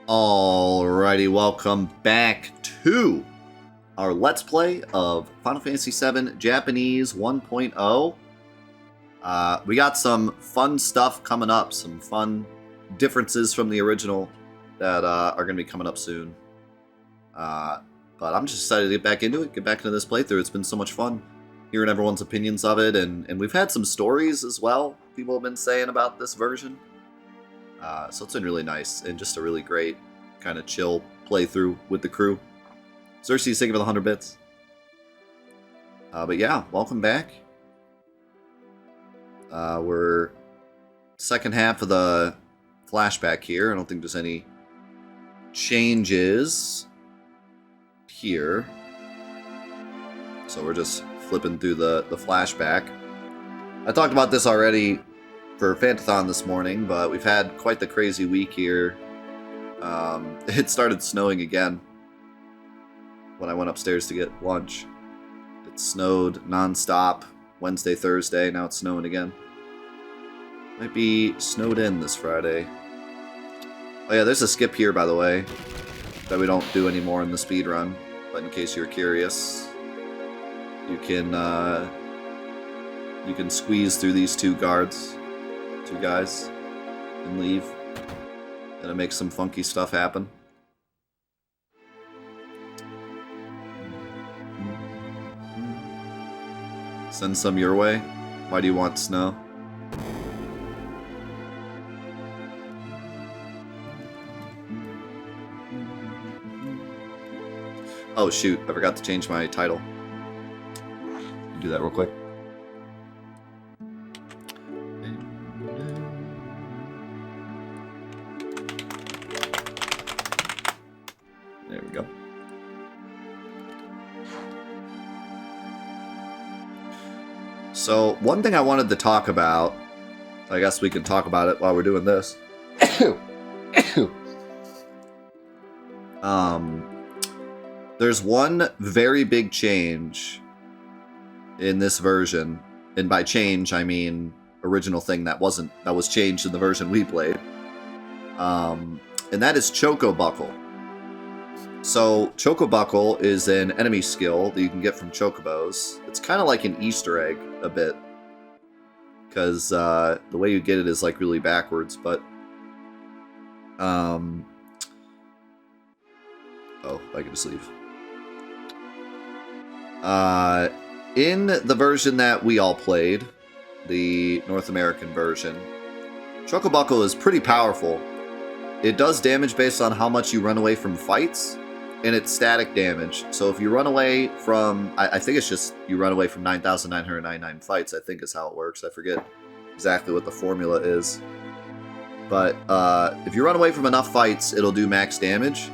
Alrighty, welcome back to our Let's Play of Final Fantasy VII Japanese 1.0. We got some fun stuff coming up, some fun differences from the original that are going to be coming up soon. But I'm just excited to get back into it, get back into this playthrough. It's been so much fun hearing everyone's opinions of it, and we've had some stories as well people have been saying about this version. So it's been really nice and just a really great kind of chill playthrough with the crew. Cersei's thinking of the 100 bits. But yeah, welcome back. We're second half of the flashback here. I don't think there's any changes here. So we're just flipping through the flashback. I talked about this already for Fantathon this morning, but we've had quite the crazy week here. It started snowing again when I went upstairs to get lunch. It snowed non-stop Wednesday, Thursday. Now it's snowing again. Might be snowed in this Friday. Oh yeah, there's a skip here, by the way, that we don't do anymore in the speed run. But in case you're curious, you can squeeze through these two guys, and leave. And it makes some funky stuff happen. Send some your way. Why do you want snow? Oh shoot, I forgot to change my title. Do that real quick. There we go. So, one thing I wanted to talk about, I guess we can talk about it while we're doing this. There's one very big change in this version, and by change I mean original thing that was changed in the version we played. And that is Choco Buckle. So, Choco Buckle is an enemy skill that you can get from Chocobos. It's kind of like an Easter egg, a bit. Because the way you get it is like really backwards, but... Oh, I can just leave. In the version that we all played, the North American version, Choco Buckle is pretty powerful. It does damage based on how much you run away from fights, and it's static damage. So if you run away from, I think it's just you run away from 9,999 fights, I think is how it works. I forget exactly what the formula is. But if you run away from enough fights, it'll do max damage.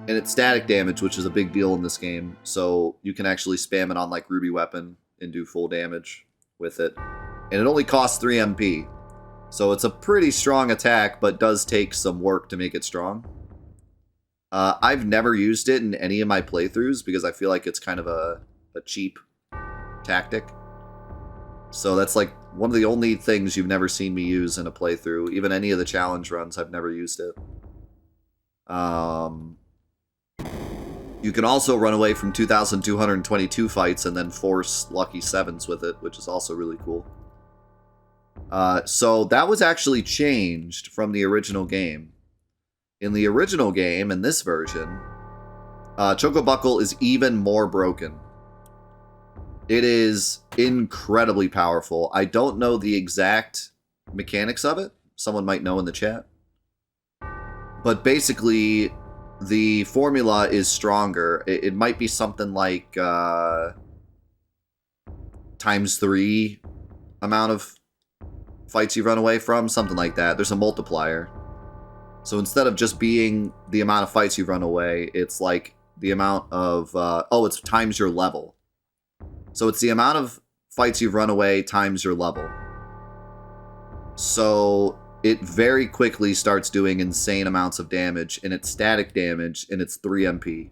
And it's static damage, which is a big deal in this game. So you can actually spam it on like Ruby Weapon and do full damage with it. And it only costs 3 MP. So it's a pretty strong attack, but does take some work to make it strong. I've never used it in any of my playthroughs because I feel like it's kind of a cheap tactic. So that's like one of the only things you've never seen me use in a playthrough. Even any of the challenge runs, I've never used it. You can also run away from 2,222 fights and then force lucky 7s with it, which is also really cool. So that was actually changed from the original game. In the original game, in this version, Choco Buckle is even more broken. It is incredibly powerful. I don't know the exact mechanics of it. Someone might know in the chat. But basically, the formula is stronger. It might be something like ×3 amount of fights you run away from, something like that. There's a multiplier. So instead of just being the amount of fights you run away, it's like the amount of... it's times your level. So it's the amount of fights you've run away times your level. So it very quickly starts doing insane amounts of damage, and it's static damage, and it's 3 MP.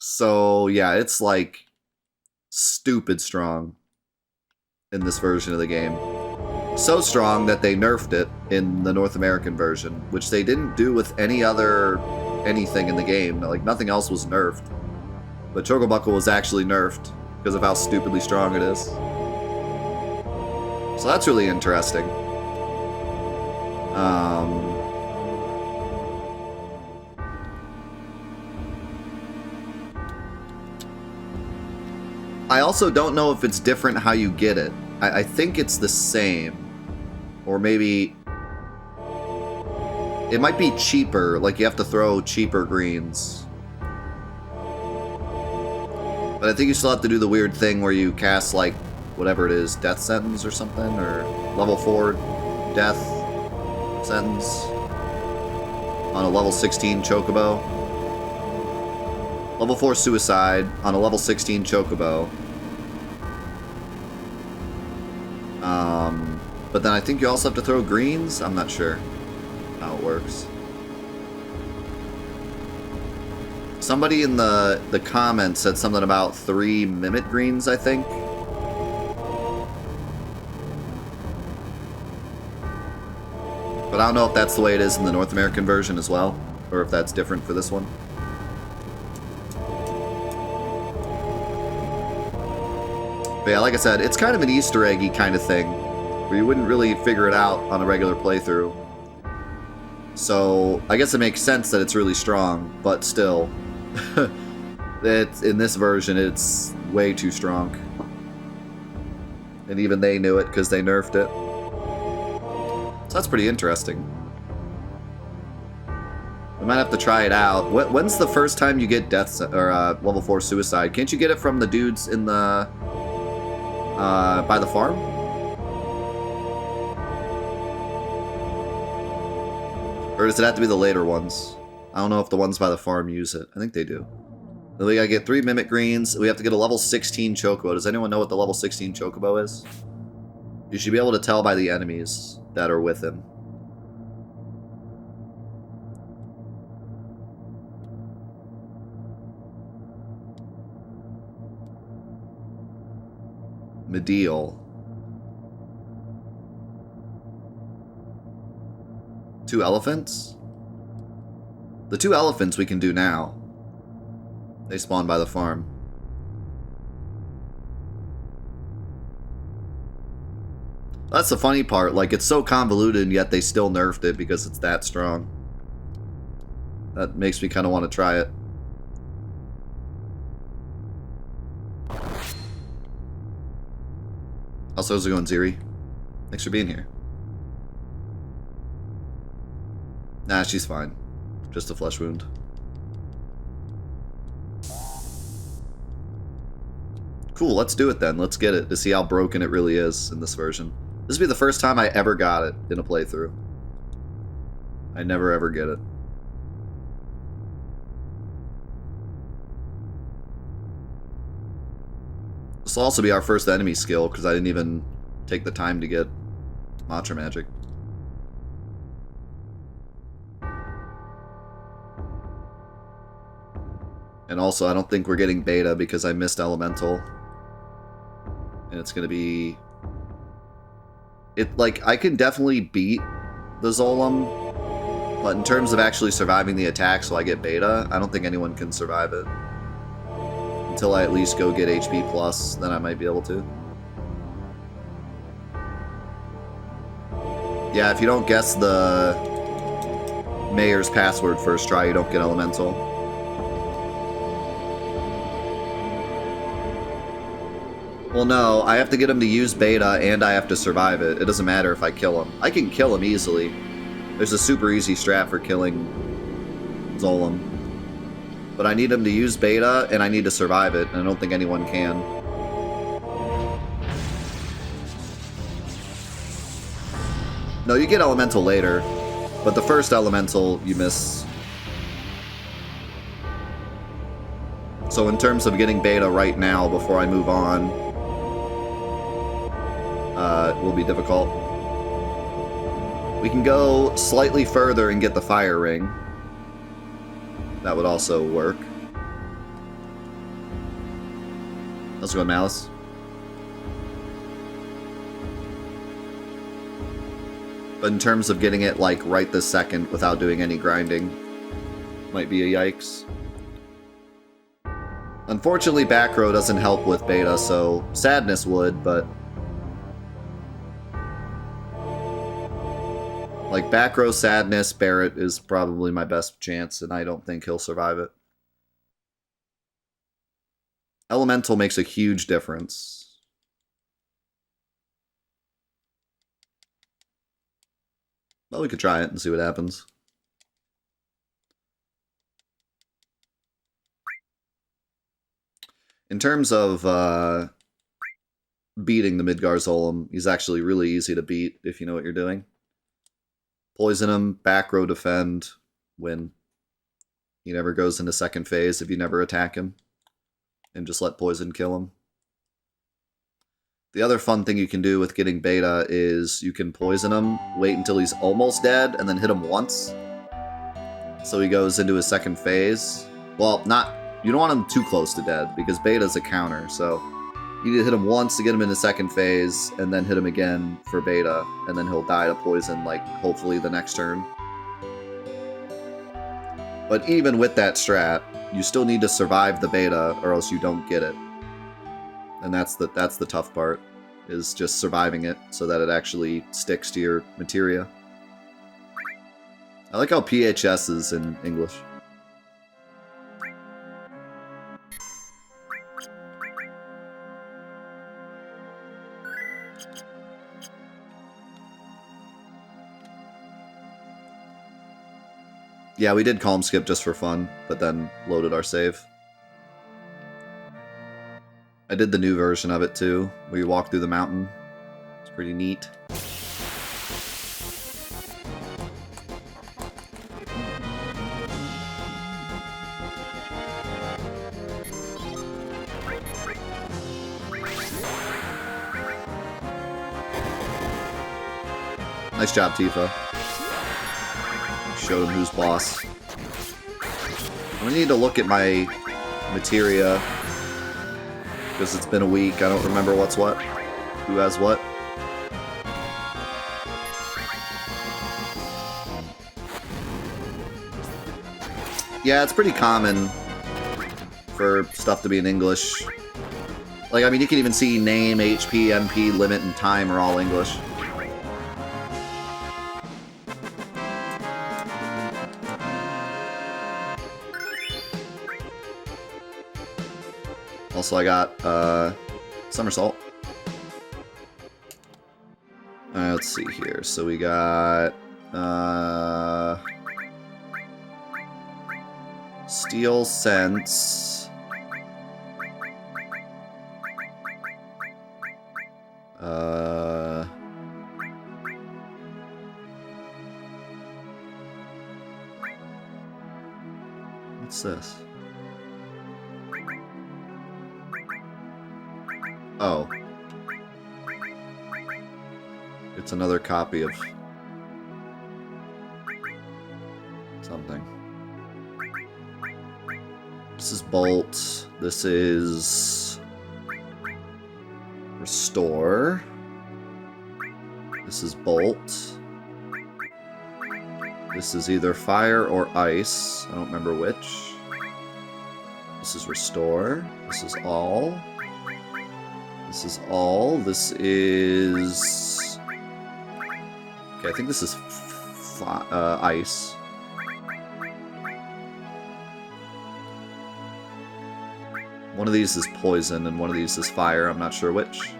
So yeah, it's like stupid strong in this version of the game. So strong that they nerfed it in the North American version, which they didn't do with any other anything in the game. Like, nothing else was nerfed. But Chocobuckle was actually nerfed because of how stupidly strong it is. So that's really interesting. I also don't know if it's different how you get it. I think it's the same. Or maybe... it might be cheaper, like you have to throw cheaper greens. But I think you still have to do the weird thing where you cast, like, whatever it is, Death Sentence or something, or level 4 Death Sentence on a level 16 Chocobo. Level 4 Suicide on a level 16 Chocobo. But then I think you also have to throw greens? I'm not sure how it works. Somebody in the comments said something about 3 Mimit greens, I think. But I don't know if that's the way it is in the North American version as well, or if that's different for this one. But yeah, like I said, it's kind of an Easter eggy kind of thing, where you wouldn't really figure it out on a regular playthrough. So I guess it makes sense that it's really strong, but still, in this version, it's way too strong. And even they knew it because they nerfed it. So that's pretty interesting. We might have to try it out. When's the first time you get level 4 Suicide? Can't you get it from the dudes in the by the farm? Or does it have to be the later ones? I don't know if the ones by the farm use it. I think they do. Then we gotta get 3 Mimic Greens. We have to get a level 16 Chocobo. Does anyone know what the level 16 Chocobo is? You should be able to tell by the enemies that are with him. Medial. 2 elephants? The 2 elephants we can do now. They spawn by the farm. That's the funny part. Like, it's so convoluted, and yet they still nerfed it because it's that strong. That makes me kind of want to try it. Also, how's it going, Ziri? Thanks for being here. Nah, she's fine. Just a flesh wound. Cool, let's do it then. Let's get it to see how broken it really is in this version. This will be the first time I ever got it in a playthrough. I never ever get it. This will also be our first enemy skill, because I didn't even take the time to get Mantra Magic. And also, I don't think we're getting Beta because I missed Elemental. And it's going to be... like, I can definitely beat the Zolom, but in terms of actually surviving the attack so I get Beta, I don't think anyone can survive it. Until I at least go get HP plus, then I might be able to. Yeah, if you don't guess the mayor's password first try, you don't get Elemental. Well, no, I have to get him to use Beta, and I have to survive it. It doesn't matter if I kill him. I can kill him easily. There's a super easy strat for killing Zolom. But I need him to use Beta, and I need to survive it, and I don't think anyone can. No, you get Elemental later, but the first Elemental, you miss. So in terms of getting Beta right now, before I move on, it will be difficult. We can go slightly further and get the Fire Ring. That would also work. Let's go, Malice. But in terms of getting it, like, right this second without doing any grinding, might be a yikes. Unfortunately, back row doesn't help with beta, so Sadness would, but... like, back row Sadness, Barrett is probably my best chance, and I don't think he'll survive it. Elemental makes a huge difference. Well, we could try it and see what happens. In terms of beating the Midgar Zolom, he's actually really easy to beat if you know what you're doing. Poison him, back row defend, win. He never goes into second phase if you never attack him. And just let poison kill him. The other fun thing you can do with getting beta is you can poison him, wait until he's almost dead, and then hit him once. So he goes into his second phase. Well, not... you don't want him too close to dead, because beta's a counter, so... you need to hit him once to get him into second phase, and then hit him again for beta, and then he'll die to poison, like, hopefully the next turn. But even with that strat, you still need to survive the beta, or else you don't get it. And that's the tough part, is just surviving it, so that it actually sticks to your materia. I like how PHS is in English. Yeah, we did calm skip just for fun, but then loaded our save. I did the new version of it too, where you walk through the mountain. It's pretty neat. Nice job, Tifa. Showed him who's boss. I need to look at my materia, because it's been a week. I don't remember what's what. Who has what. Yeah, it's pretty common for stuff to be in English. Like, I mean, you can even see name, HP, MP, limit, and time are all English. Also, I got somersault. Let's see here. So we got Steel Sense. What's this? Oh. It's another copy of something. This is Bolt. This is Restore. This is Bolt. This is either Fire or Ice. I don't remember which. This is Restore. This is All. This is All. This is... okay, I think this is Ice. One of these is Poison, and one of these is Fire. I'm not sure which.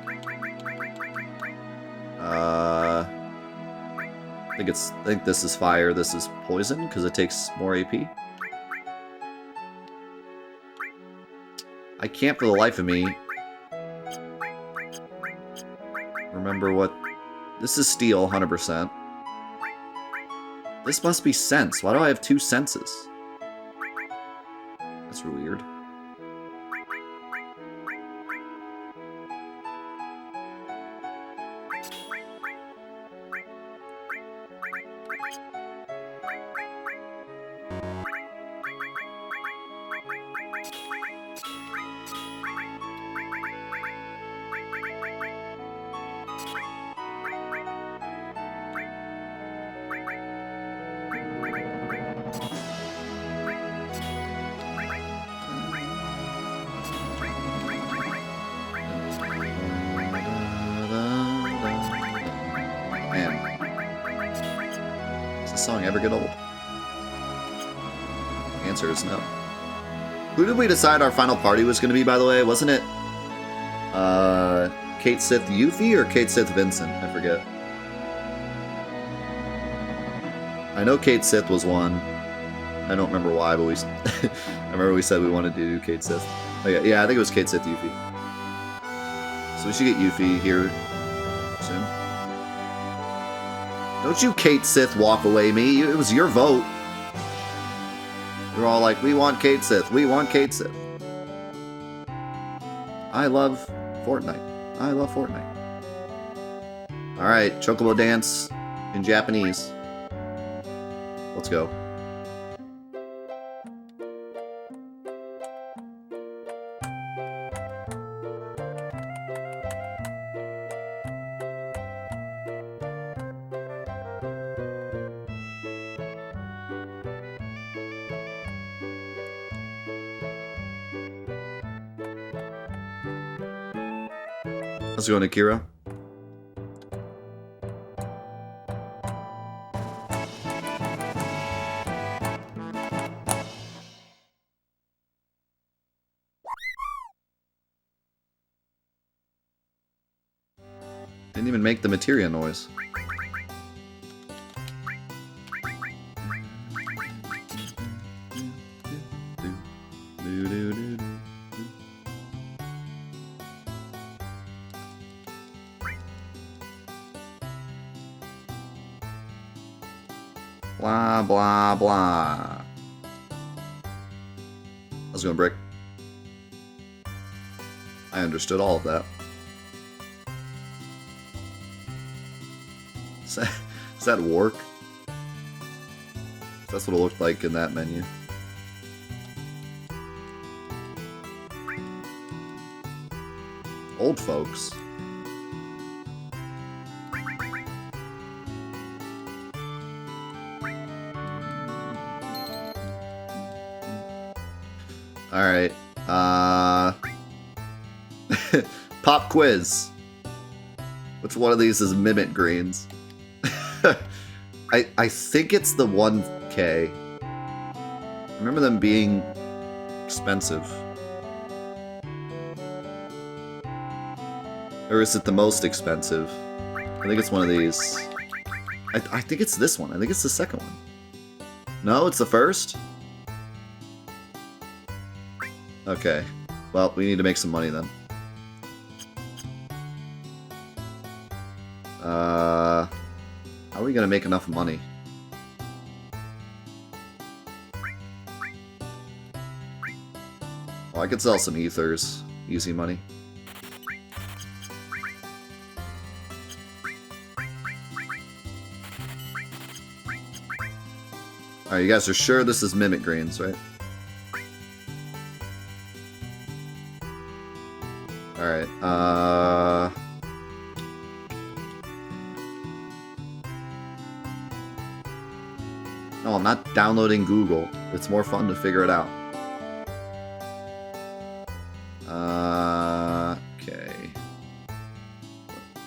I think this is Fire, this is Poison, because it takes more AP. I can't for the life of me remember what... this is Steel, 100%. This must be Sense. Why do I have two senses? That's weird. this song ever get old? The answer is no. Who did we decide our final party was going to be, by the way? Wasn't it Kate Sith Yuffie or Kate Sith Vincent? I forget. I know Kate Sith was one. I don't remember why, but I remember we said we wanted to do Kate Sith. Oh, yeah, I think it was Kate Sith Yuffie. So we should get Yuffie here soon. Don't you Kate Sith walk away me. It was your vote. You're all like, we want Kate Sith. We want Kate Sith. I love Fortnite. I love Fortnite. Alright, Chocobo Dance in Japanese. Let's go. Let's go, Nakira. Didn't even make the materia noise. Blah, blah, blah. How's it going, Brick? I understood all of that. Does that work? That's what it looked like in that menu. Old folks. Alright, pop quiz. Which one of these is Mimic Greens? I think it's the 1K. I remember them being expensive. Or is it the most expensive? I think it's one of these. I think it's this one. I think it's the second one. No, it's the first? Okay. Well, we need to make some money then. How are we gonna make enough money? Oh, I could sell some ethers. Easy money. Alright, you guys are sure this is Mimic Greens, right? Alright, No, I'm not downloading Google. It's more fun to figure it out. Okay.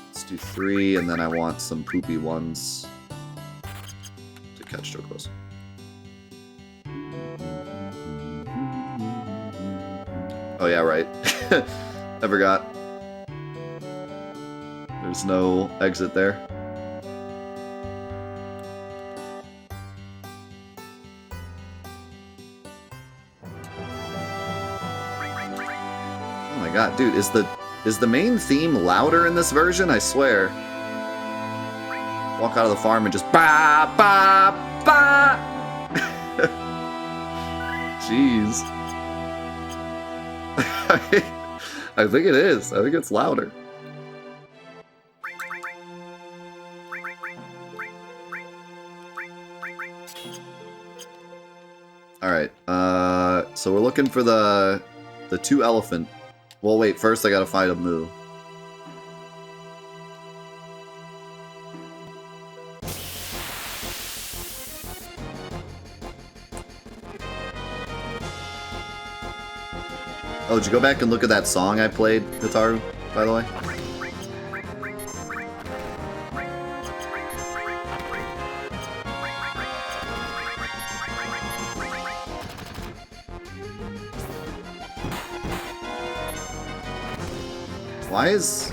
Let's do 3, and then I want some poopy ones to catch Chocobos. Oh yeah, right. I forgot. There's no exit there. Oh my god, dude, is the main theme louder in this version? I swear. Walk out of the farm and just ba ba ba. Jeez. I think it is. I think it's louder. Alright, so we're looking for the 2 elephant. Well, wait, first I gotta find a moo. Oh, did you go back and look at that song I played, Hitaru, by the way? Why is...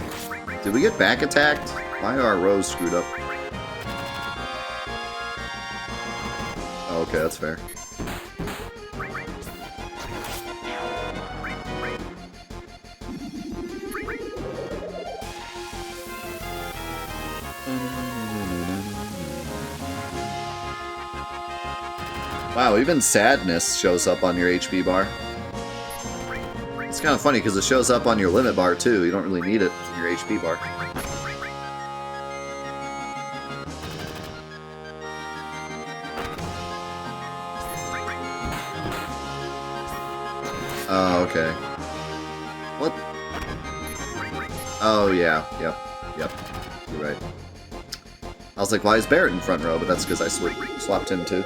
Did we get back attacked? Why are our rows screwed up? Oh, okay, that's fair. Wow, even sadness shows up on your HP bar. It's kind of funny because it shows up on your limit bar too. You don't really need it in your HP bar. Oh, okay. What? Oh, yeah. Yep. You're right. I was like, why is Barrett in front row? But that's because I swapped him too.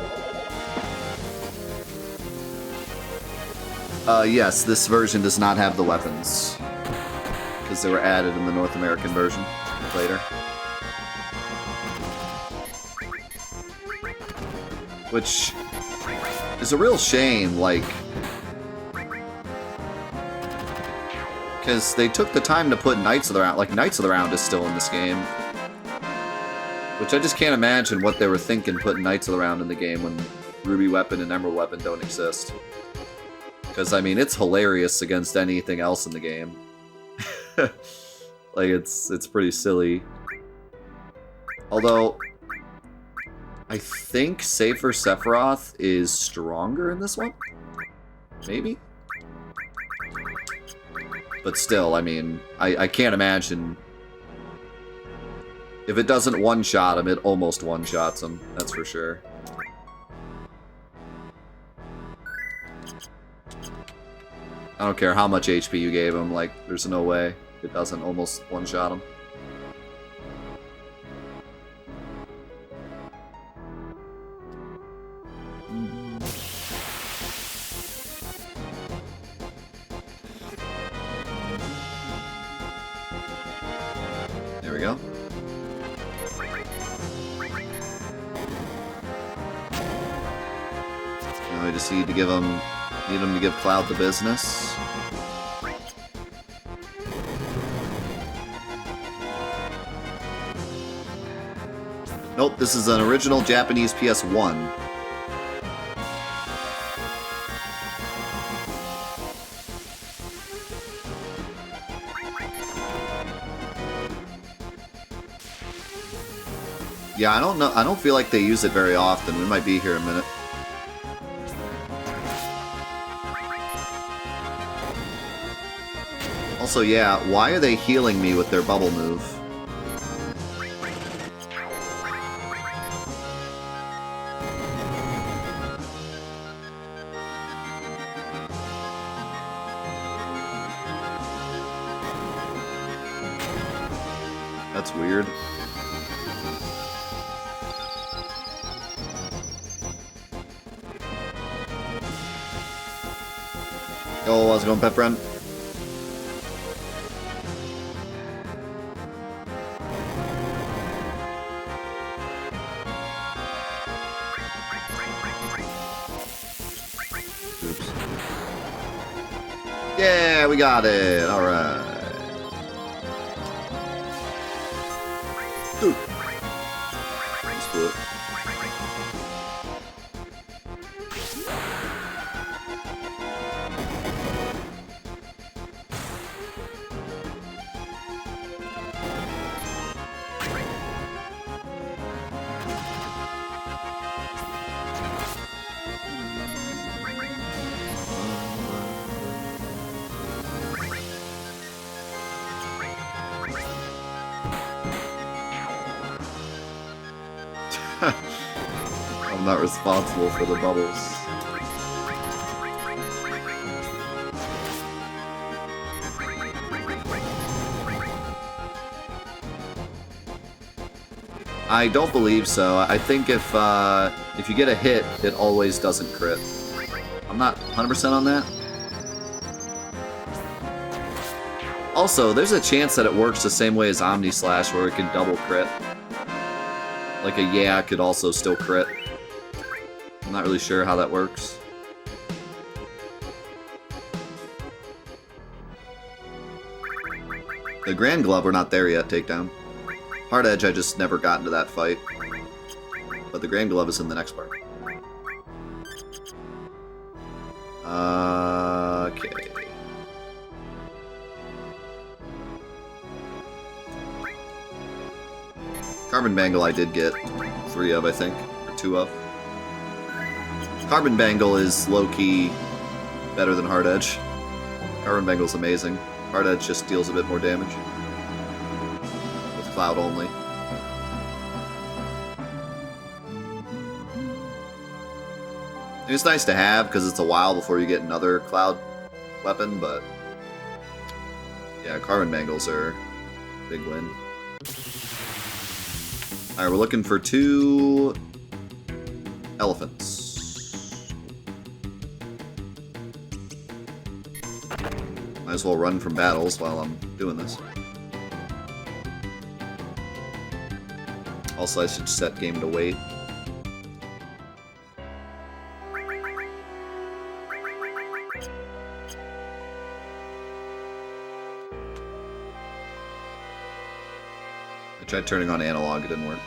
Yes, this version does not have the weapons. Because they were added in the North American version later. Which is a real shame, like... Because they took the time to put Knights of the Round... Like, Knights of the Round is still in this game. Which I just can't imagine what they were thinking putting Knights of the Round in the game when Ruby Weapon and Emerald Weapon don't exist. Because, I mean, it's hilarious against anything else in the game. Like, it's pretty silly. Although, I think Safer Sephiroth is stronger in this one? Maybe? But still, I mean, I can't imagine... If it doesn't one-shot him, it almost one-shots him. That's for sure. I don't care how much HP you gave him, like, there's no way it doesn't almost one-shot him. There we go. Now we just need to give him... Need him to give Cloud the business. Nope, this is an original Japanese PS1. Yeah, I don't know. I don't feel like they use it very often. We might be here in a minute. Also, yeah, why are they healing me with their bubble move? That's weird. Yo, how's it going, pet friend? Yeah, we got it. All right. Dude. Let's do it. I'm not responsible for the bubbles. I don't believe so. I think if you get a hit, it always doesn't crit. I'm not 100% on that. Also, there's a chance that it works the same way as Omni Slash, where it can double crit. Like a yeah could also still crit. I'm not really sure how that works. The Grand Glove, we're not there yet, takedown. Hard Edge, I just never got into that fight. But the Grand Glove is in the next part. Okay. Carbon Bangle I did get 3 of, I think. Or 2 of. Carbon Bangle is low-key better than Hard Edge. Carbon Bangle's amazing. Hard Edge just deals a bit more damage. With Cloud only. It's nice to have, because it's a while before you get another Cloud weapon, but... yeah, Carbon Bangles are a big win. Alright, we're looking for 2 elephants. Might as well run from battles while I'm doing this. Also, I should set game to wait. I tried turning on analog, it didn't work.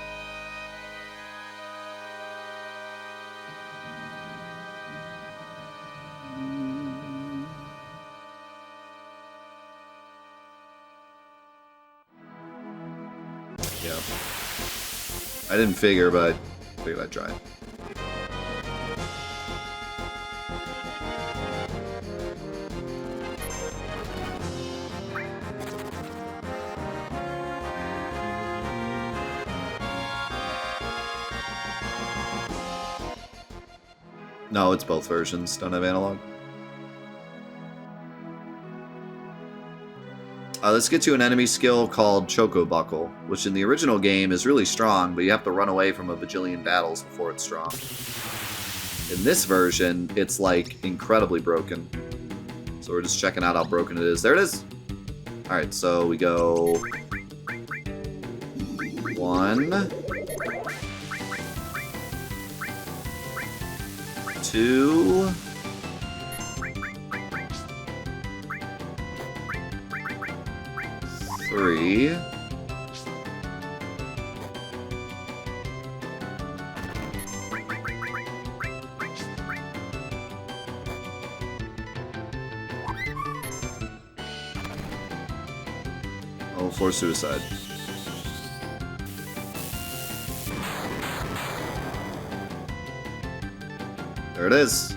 Yeah. I didn't figure, but I figured I'd try. No, it's both versions. Don't have analog. This gets you an enemy skill called Choco Buckle, which in the original game is really strong, but you have to run away from a bajillion battles before it's strong. In this version, it's like incredibly broken. So we're just checking out how broken it is. There it is! Alright, so we go... 1... 2... 3... 4 suicide. There it is.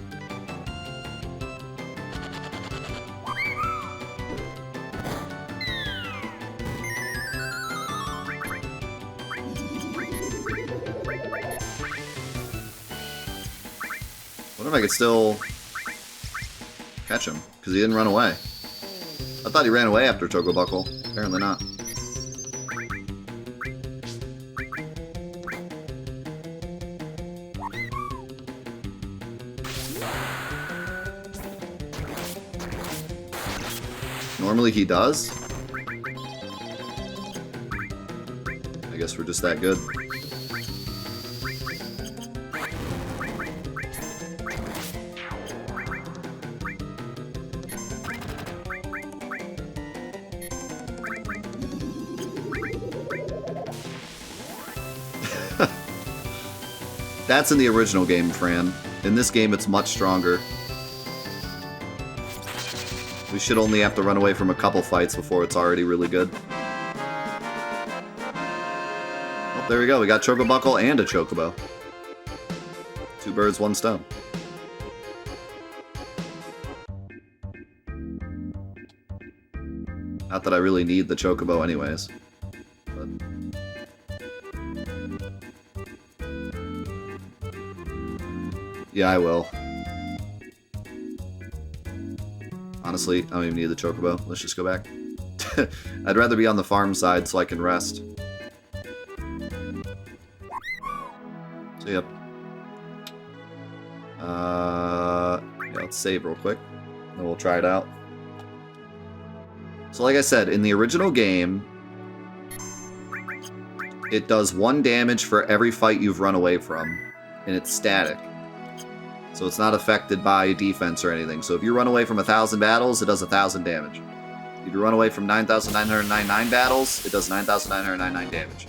Wonder if I could still catch him, because he didn't run away. I thought he ran away after Choco Buckle. Apparently not. Normally he does. I guess we're just that good. That's in the original game, Fran. In this game, it's much stronger. We should only have to run away from a couple fights before it's already really good. Oh, there we go. We got Choco Buckle and a Chocobo. 2 birds, 1 stone. Not that I really need the Chocobo anyways. But... yeah, I will. Honestly, I don't even need the Chocobo. Let's just go back. I'd rather be on the farm side so I can rest. So, yep. Yeah, let's save real quick. And we'll try it out. So like I said, in the original game, it does 1 damage for every fight you've run away from. And it's static. So it's not affected by defense or anything. So if you run away from 1,000 battles, it does 1,000 damage. If you run away from 9,999 battles, it does 9,999 damage.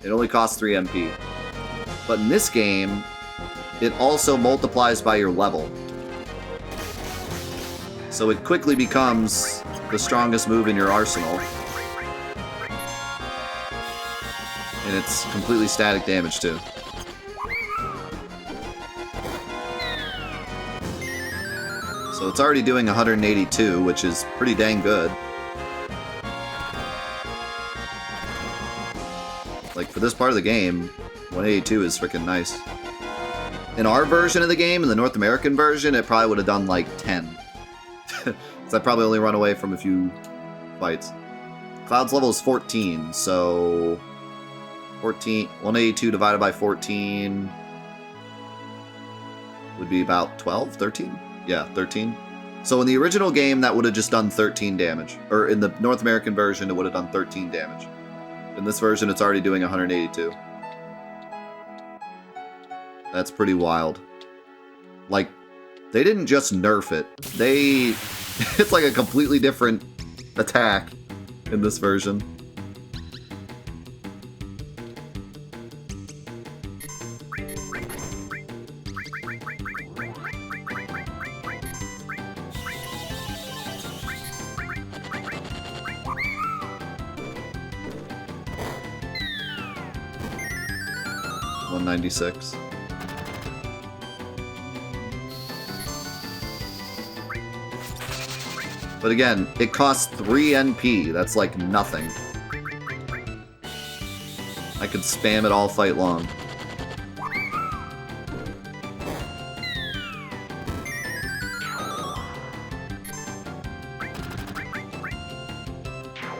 It only costs 3 MP. But in this game, it also multiplies by your level. So it quickly becomes the strongest move in your arsenal. And it's completely static damage too. So it's already doing 182, which is pretty dang good. Like, for this part of the game, 182 is freaking nice. In our version of the game, in the North American version, it probably would have done like 10. Because I probably only run away from a few fights. Cloud's level is 14, so 182 divided by 14 would be about 12, 13? Yeah, 13. So in the original game, that would have just done 13 damage. Or in the North American version, it would have done 13 damage. In this version, it's already doing 182. That's pretty wild. Like, they didn't just nerf it. It's like a completely different attack in this version. $196. But again, it costs 3 NP. That's like nothing. I could spam it all fight long.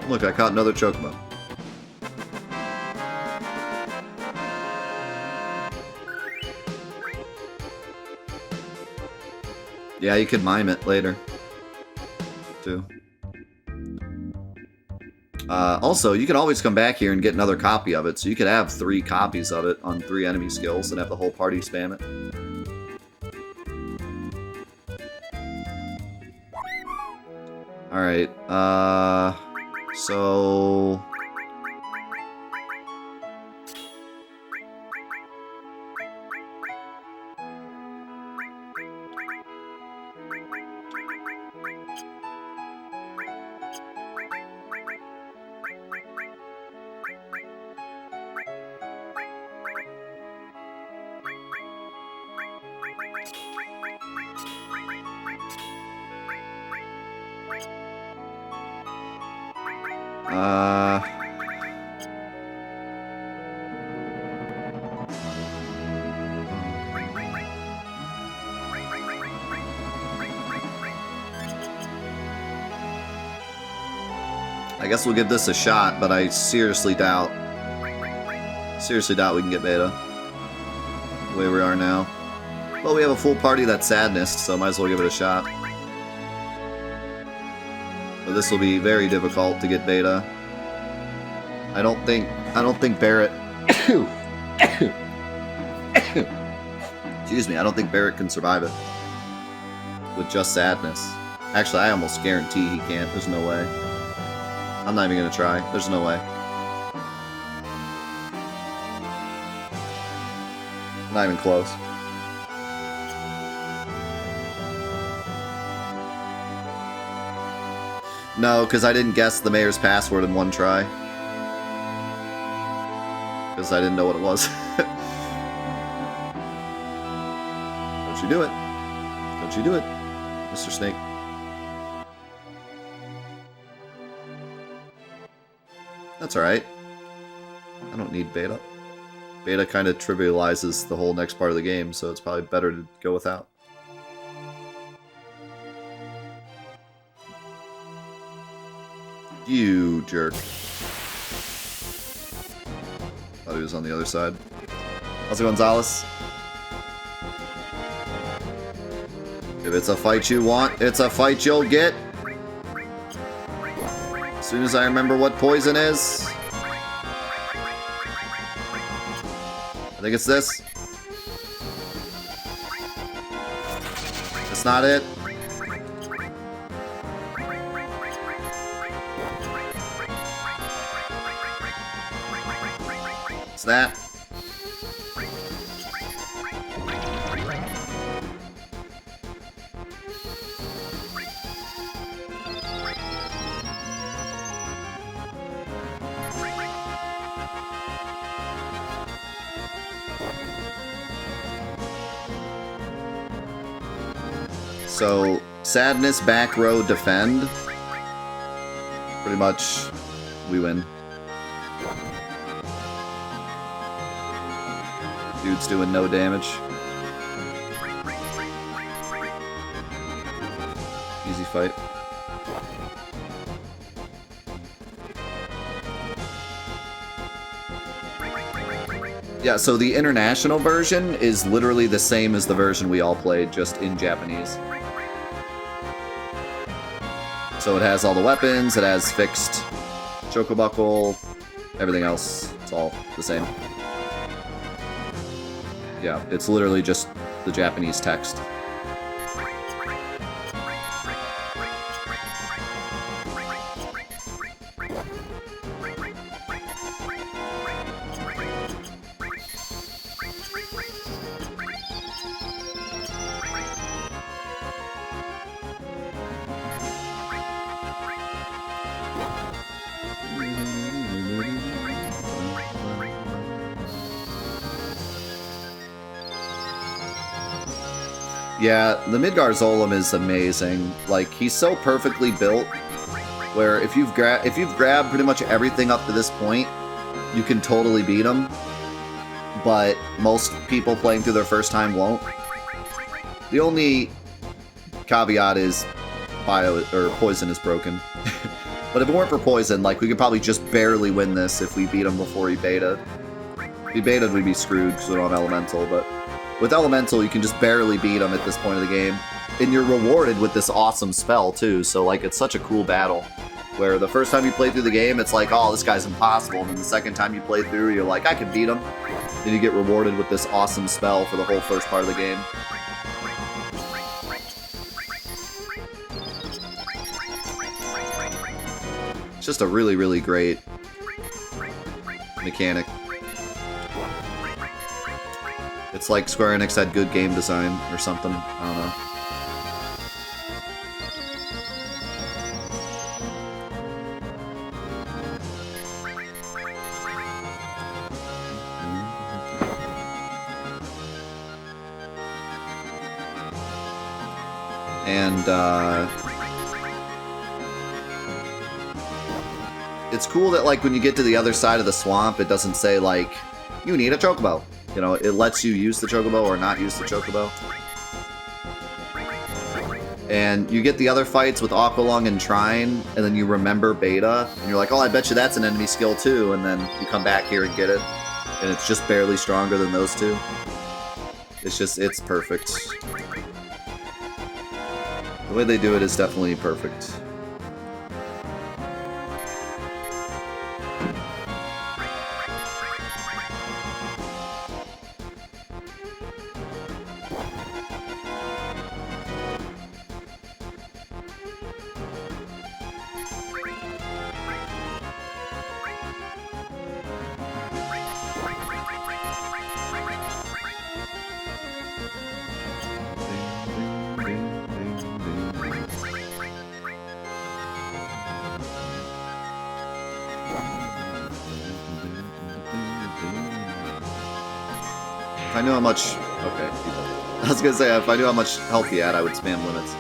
Look, I caught another Chocobo. Yeah, you could mime it later, too. Also, you can always come back here and get another copy of it, so you could have 3 copies of it on 3 enemy skills and have the whole party spam it. Alright, so... I guess we'll give this a shot, but I seriously doubt we can get beta the way we are now. Well, we have a full party that's Sadness, so might as well give it a shot. But this will be very difficult to get beta. I don't think Barrett excuse me, I don't think Barrett can survive it with just Sadness. Actually, I almost guarantee he can't. There's no way. I'm not even gonna try. There's no way. Not even close. No, because I didn't guess the mayor's password in one try. Because I didn't know what it was. Don't you do it. Don't you do it, Mr. Snake. That's alright. I don't need beta. Beta kind of trivializes the whole next part of the game, so it's probably better to go without. You jerk. Thought he was on the other side. How's it, Gonzalez? If it's a fight you want, it's a fight you'll get. As soon as I remember what poison is. I think it's this. It's not it. that. So, sadness, back row, defend. Pretty much, we win. Dude's doing no damage. Easy fight. Yeah, so the international version is literally the same as the version we all played, just in Japanese. So it has all the weapons, it has fixed chocobuckle, everything else. It's all the same. Yeah, it's literally just the Japanese text. Yeah, the Midgar Zolom is amazing. Like, he's so perfectly built, where if you've grabbed pretty much everything up to this point, you can totally beat him. But most people playing through their first time won't. The only caveat is poison is broken. But if it weren't for poison, like, we could probably just barely win this if we beat him before he beta. If he betaed, we'd be screwed because we don't have elemental, but with elemental, you can just barely beat him at this point of the game. And you're rewarded with this awesome spell, too, so, like, it's such a cool battle. Where the first time you play through the game, it's like, oh, this guy's impossible, and then the second time you play through, you're like, I can beat him. Then you get rewarded with this awesome spell for the whole first part of the game. It's just a really, really great mechanic. It's like Square Enix had good game design or something. I don't know. And it's cool that, like, when you get to the other side of the swamp, it doesn't say, like, you need a chocobo. You know, it lets you use the chocobo or not use the chocobo. And you get the other fights with Aqualung and Trine, and then you remember Beta, and you're like, oh, I bet you that's an enemy skill too, and then you come back here and get it, and it's just barely stronger than those two. It's perfect. The way they do it is definitely perfect. If I knew how much... Okay, I was gonna say, if I knew how much health he had, I would spam limits.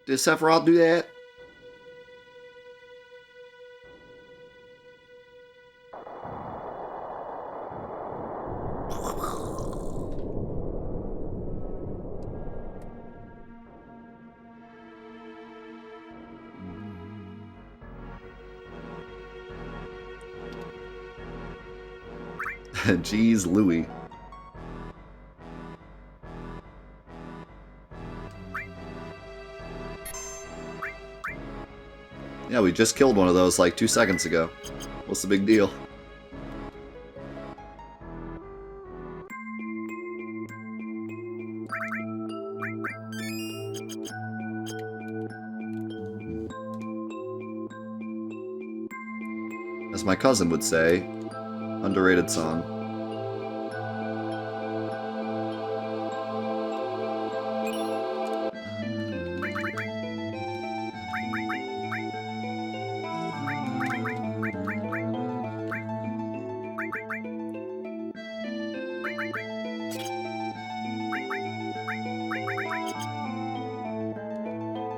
Did Sephiroth do that? Jeez Louie. Yeah, we just killed one of those like 2 seconds ago. What's the big deal? As my cousin would say, underrated song.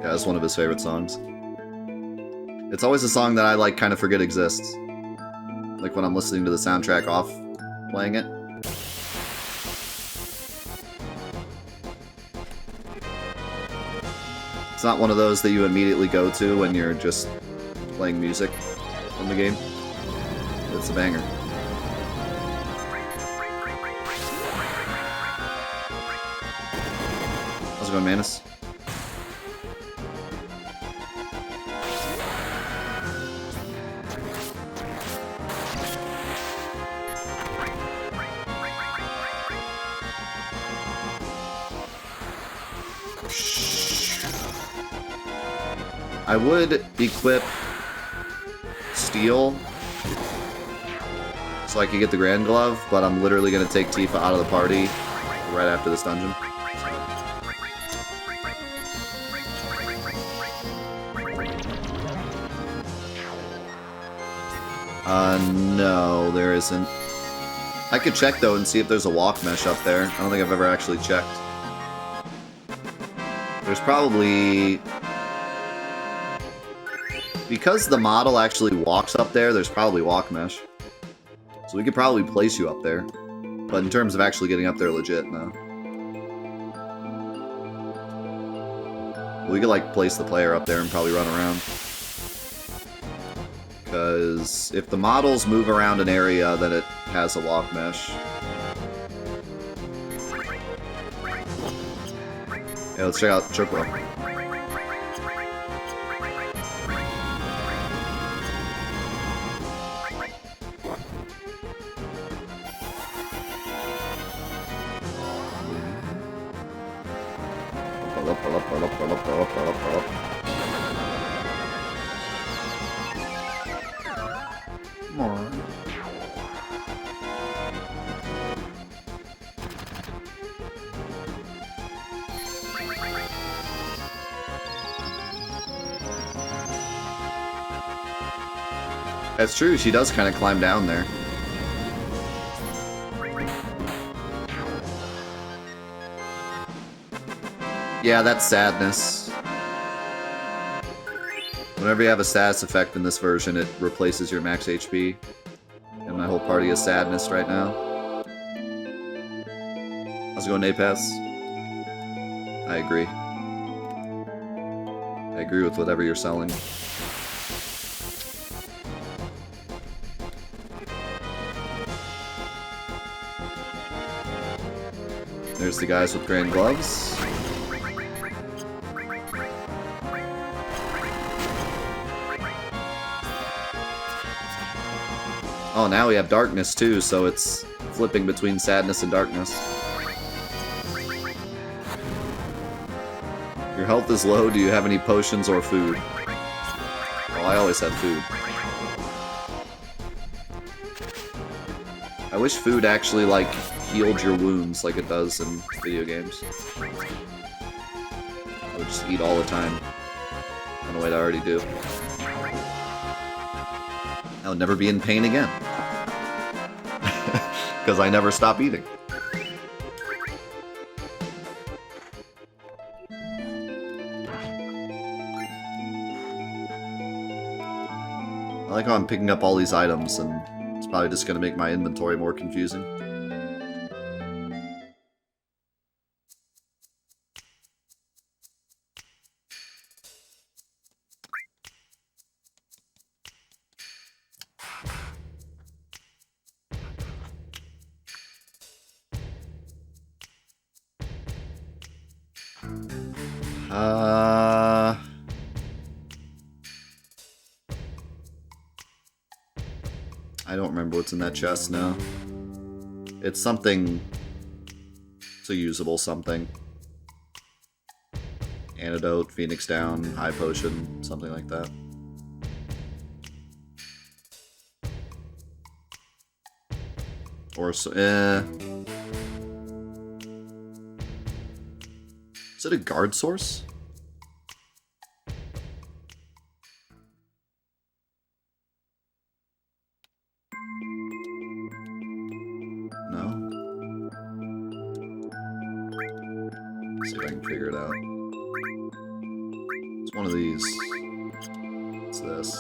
Yeah, it's one of his favorite songs. It's always a song that I like kind of forget exists. Like when I'm listening to the soundtrack off playing it. It's not one of those that you immediately go to when you're just playing music in the game. It's a banger. How's it going, Manus? I would equip Steel so I could get the Grand Glove, but I'm literally going to take Tifa out of the party right after this dungeon. No, there isn't. I could check, though, and see if there's a walk mesh up there. I don't think I've ever actually checked. There's probably... Because the model actually walks up there, there's probably walk mesh. So we could probably place you up there. But in terms of actually getting up there legit, no. We could, like, place the player up there and probably run around. Because if the models move around an area, then it has a walk mesh. Yeah, let's check out Chocobo. That's true, she does kind of climb down there. Yeah, that's sadness. Whenever you have a status effect in this version, it replaces your max HP. And my whole party is sadness right now. How's it going, Napaz? I agree. I agree with whatever you're selling. There's the guys with grand gloves. Oh, now we have darkness too, so it's flipping between sadness and darkness. Your health is low. Do you have any potions or food? Well, I always have food. I wish food actually, like, healed your wounds like it does in video games. I would just eat all the time. In a way that I already do. I would never be in pain again. Because I never stop eating. I like how I'm picking up all these items, and it's probably just going to make my inventory more confusing. I don't remember what's in that chest now. It's something... It's a usable something. Antidote, Phoenix Down, High Potion, something like that. Or so... Is it a guard source? No? Let's see if I can figure it out. It's one of these. What's this?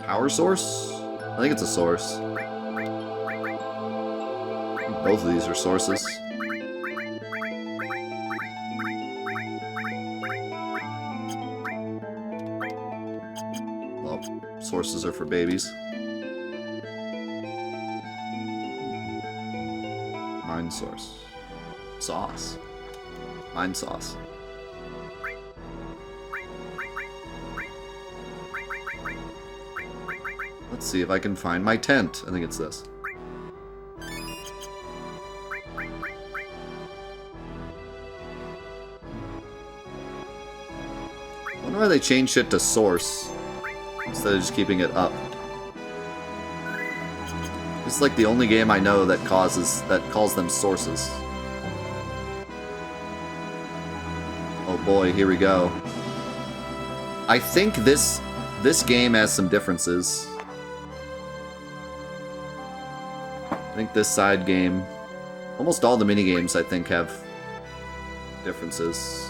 Power source? I think it's a source. Both of these are sources. Well, sources are for babies. Mind source. Sauce. Mind sauce. Let's see if I can find my tent. I think it's this. I wonder why they changed it to source instead of just keeping it up. It's like the only game I know that calls them sources. Oh boy, here we go. I think this game has some differences. I think this side game, almost all the minigames I think have differences.